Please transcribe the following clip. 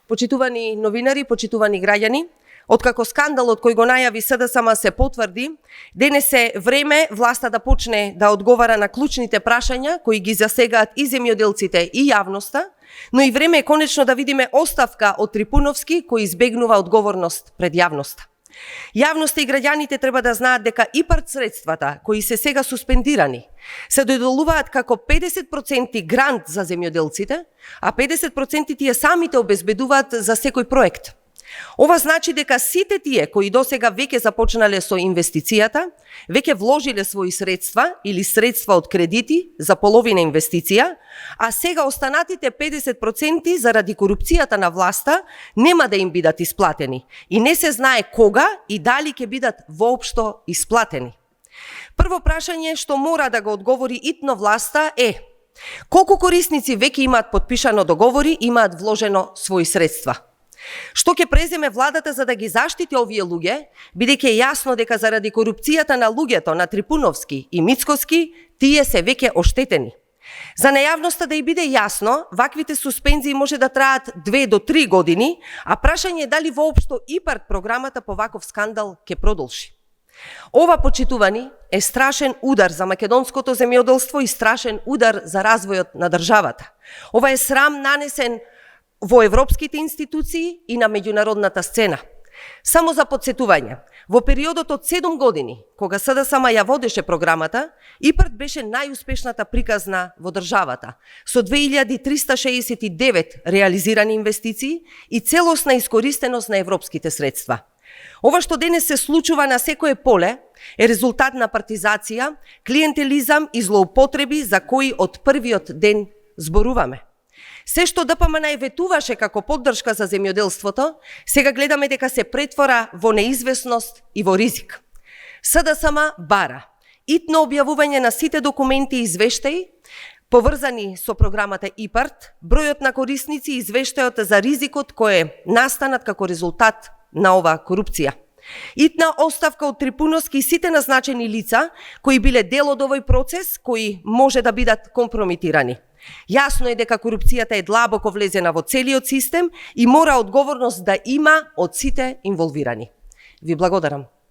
Почитувани новинари, почитувани граѓани, откако скандалот кој го најави СДСМ се потврди, денес е време власта да почне да одговара на клучните прашања кои ги засегаат и земјоделците и јавноста, но и време е конечно да видиме оставка од Трипуновски кој избегнува одговорност пред јавноста. Јавноста и граѓаните треба да знаат дека ИПАРД средствата кои се сега суспендирани се доделуваат како 50% грант за земјоделците, а 50% тие самите обезбедуваат за секој проект. Ова значи дека сите тие кои досега веќе започнале со инвестицијата, веќе вложиле своји средства или средства од кредити за половина инвестиција, а сега останатите 50% заради корупцијата на власта нема да им бидат исплатени и не се знае кога и дали ќе бидат воопшто исплатени. Прво прашање што мора да го одговори итно власта е: колку корисници веќе имаат подпишано договори, имаат вложено своји средства? Што ќе преземе владата за да ги заштити овие луѓе, бидејќи е јасно дека заради корупцијата на луѓето на Трипуновски и Мицкоски, тие се веќе оштетени. За најавноста да и биде јасно, ваквите суспензии може да траат 2 до 3 години, а прашање е дали воопшто ИПАРД програмата по ваков скандал ќе продолжи. Ова, почитувани, е страшен удар за македонското земјоделство и страшен удар за развојот на државата. Ова е срам нанесен во европските институции и на меѓународната сцена. Само за подсетување, во периодот од 7 години, кога СДСМ ја водеше програмата, ИПАРД беше најуспешната приказна во државата, со 2369 реализирани инвестиции и целосна искористеност на европските средства. Ова што денес се случува на секое поле е резултат на партизација, клиентелизам и злоупотреби за кои од првиот ден зборуваме. Се што ДПМН ветуваше како поддршка за земјоделството, сега гледаме дека се претвора во неизвестност и во ризик. СДСМ бара итно објавување на сите документи и извештаи поврзани со програмата ИПАРД, бројот на корисници и извештајот за ризикот кој е настанат како резултат на оваа корупција. Итна оставка од Трипуновски и сите назначени лица кои биле дел од овој процес, кои може да бидат компрометирани. Јасно е дека корупцијата е длабоко влезена во целиот систем и мора одговорност да има од сите инволвирани. Ви благодарам.